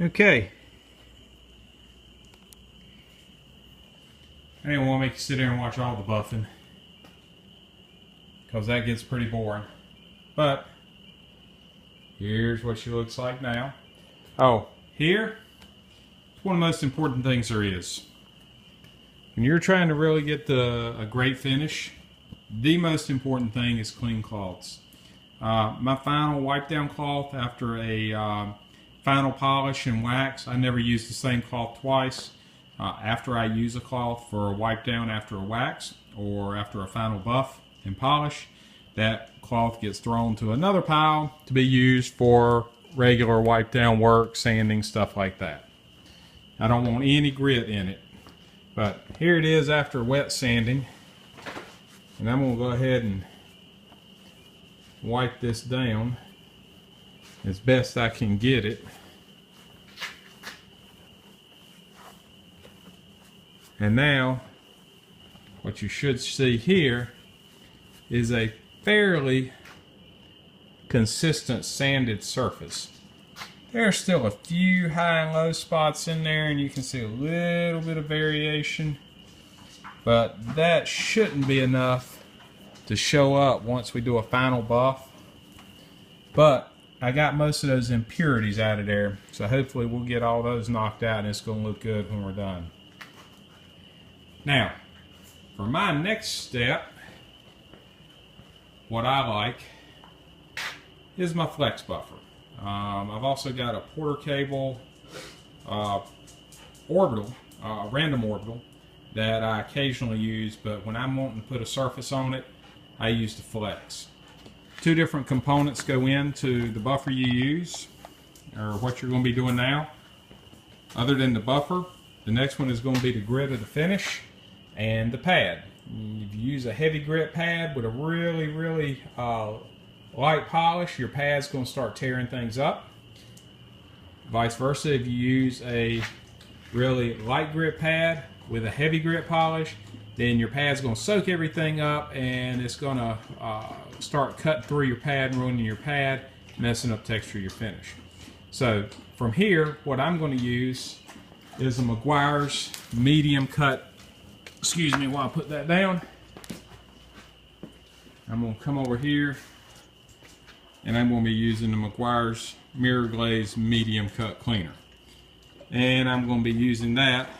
Okay. I didn't want to make you sit there and watch all the buffing, because that gets pretty boring. But here's what she looks like now. Oh, here, it's one of the most important things there is. When you're trying to really get a great finish, the most important thing is clean cloths. My final wipe down cloth after a final polish and wax, I never use the same cloth twice. After I use a cloth for a wipe down after a wax or after a final buff and polish, that cloth gets thrown to another pile to be used for regular wipe down work, sanding, stuff like that. I don't want any grit in it. But here it is after wet sanding, and I'm going to go ahead and wipe this down as best I can get it. And now what you should see here is a fairly consistent sanded surface. There's still a few high and low spots in there, and you can see a little bit of variation, but that shouldn't be enough to show up once we do a final buff. But I got most of those impurities out of there, so hopefully we'll get all those knocked out and it's going to look good when we're done. Now, for my next step, what I like is my flex buffer. I've also got a Porter cable orbital, random orbital, that I occasionally use, but when I'm wanting to put a surface on it, I use the flex. Two different components go into the buffer you use, or what you're going to be doing now. Other than the buffer, the next one is going to be the grit of the finish and the pad. If you use a heavy grit pad with a really light polish, your pad's going to start tearing things up. Vice versa, if you use a really light grit pad with a heavy grit polish, then your pad's going to soak everything up and it's going to start cutting through your pad and ruining your pad, messing up texture of your finish. So from here, what I'm going to use is a Meguiar's medium cut. Excuse me while I put that down. I'm going to come over here and I'm going to be using the Meguiar's Mirror Glaze medium cut cleaner. And I'm going to be using that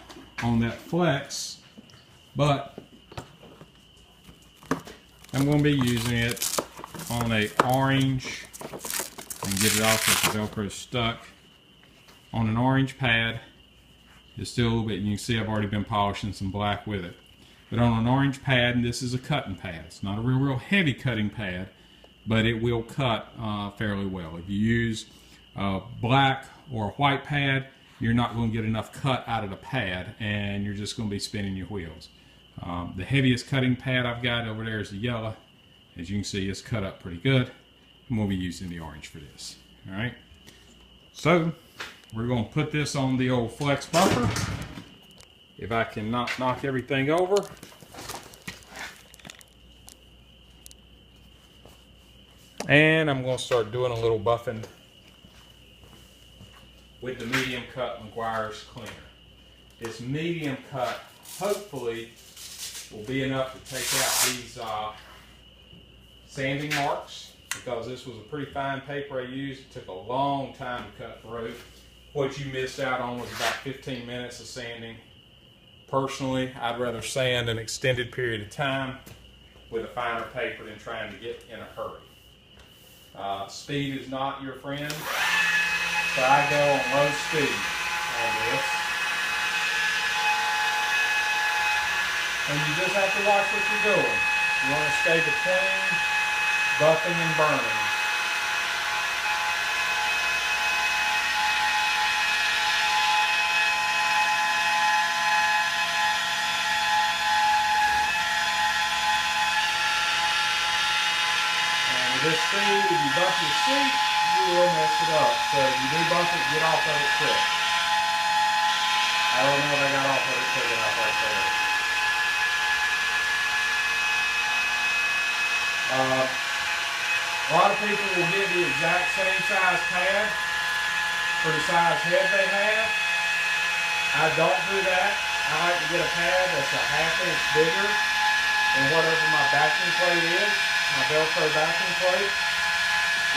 on that flex, but I'm going to be using it on a orange, and get it off if the Velcro's stuck, on an orange pad. It's still a little bit, you can see I've already been polishing some black with it. But on an orange pad, and this is a cutting pad. It's not a real heavy cutting pad, but it will cut fairly well. If you use a black or a white pad, you're not going to get enough cut out of the pad, and you're just going to be spinning your wheels. The heaviest cutting pad I've got over there is the yellow. As you can see, it's cut up pretty good. And we'll be using the orange for this. All right. So we're going to put this on the old flex buffer. If I can not knock everything over. And I'm going to start doing a little buffing with the medium cut Meguiar's cleaner. This medium cut hopefully will be enough to take out these sanding marks, because this was a pretty fine paper I used. It took a long time to cut through. What you missed out on was about 15 minutes of sanding. Personally, I'd rather sand an extended period of time with a finer paper than trying to get in a hurry. Speed is not your friend, so I go on low speed on this. And you just have to watch what you're doing. You want to stay between buffing and burning. This speed, if you buff your seat, you will mess it up. So if you do buff it, get off of it quick. I don't know if I got off of it quick enough right there. A lot of people will get the exact same size pad for the size head they have. I don't do that. I like to get a pad that's a ½ inch bigger than whatever my backing plate is, my Velcro backing plate,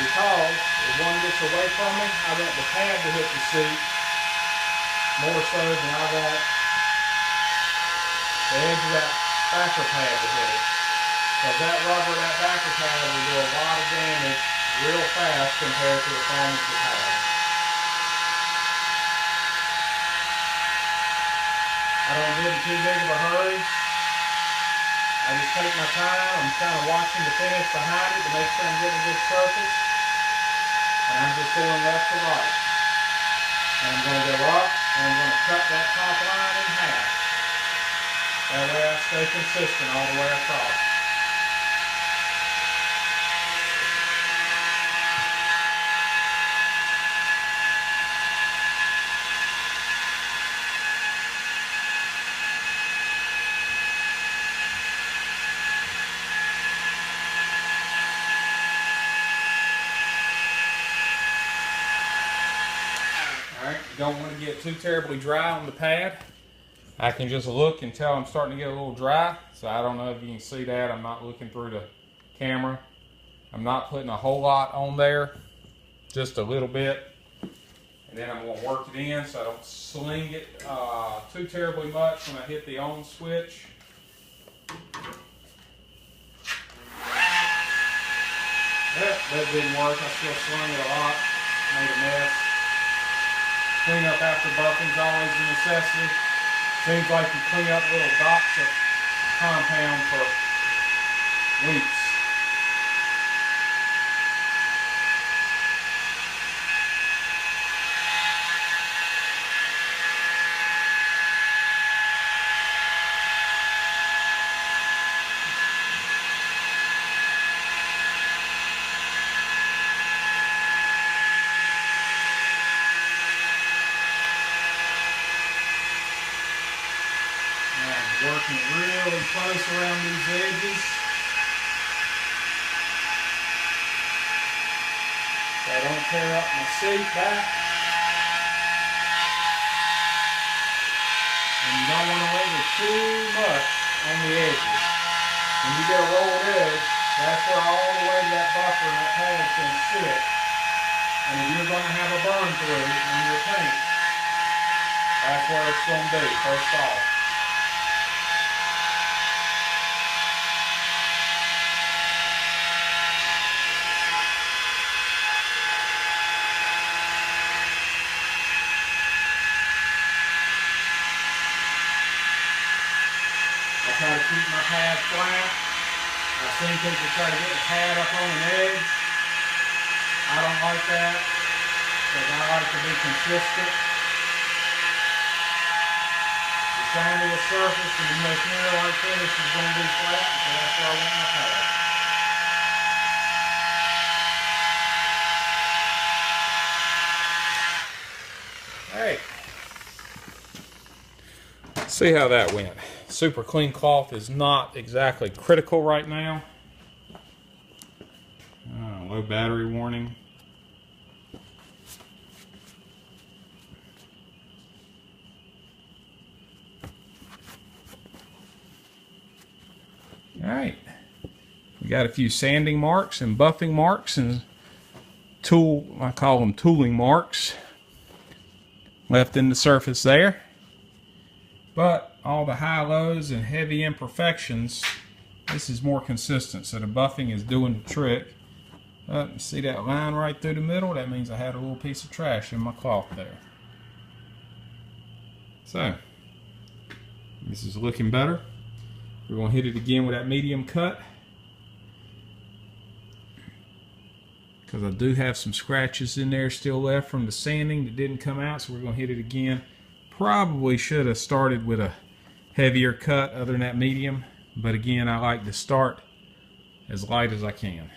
because if one gets away from me, I want the pad to hit the seat more so than I want the edge of that backer pad to hit it. Because that rubber, that backer pad will do a lot of damage real fast compared to the foam of the pad. I don't get in too big of a hurry. I just take my time. I'm kind of watching the finish behind it to make sure I'm getting a good surface. And I'm just going left to right. And I'm going to go up and I'm going to cut that top line in half. That way I stay consistent all the way across. Alright, you don't want to get too terribly dry on the pad. I can just look and tell I'm starting to get a little dry. So I don't know if you can see that. I'm not looking through the camera. I'm not putting a whole lot on there. Just a little bit. And then I'm going to work it in so I don't sling it too terribly much when I hit the on switch. Yep, that didn't work. I still slung it a lot. Made a mess. Clean up after buffing's always a necessity. Seems like you clean up little dots of compound for weeks. Working really close around these edges. So I don't tear up my seat back. And you don't want to leave it too much on the edges. When you get a rolled edge, that's where all the way that buffer and that pad's going to sit. And if you're going to have a burn through on your paint, that's where it's going to be first off. I try to keep my pad flat. I've seen people try to get the pad up on an edge. I don't like that because I like to be consistent. You shine me a surface and the most mirror-like finish is going to be flat, so that's where I want my pad. Alright. See how that went. Super clean cloth is not exactly critical right now. Low battery warning. Alright. We got a few sanding marks and buffing marks and I call them tooling marks left in the surface there. But all the high-lows and heavy imperfections, this is more consistent. So the buffing is doing the trick. See that line right through the middle? That means I had a little piece of trash in my cloth there. So, this is looking better. We're going to hit it again with that medium cut. Because I do have some scratches in there still left from the sanding that didn't come out. So we're going to hit it again. Probably should have started with a heavier cut other than that medium, but again I like to start as light as I can.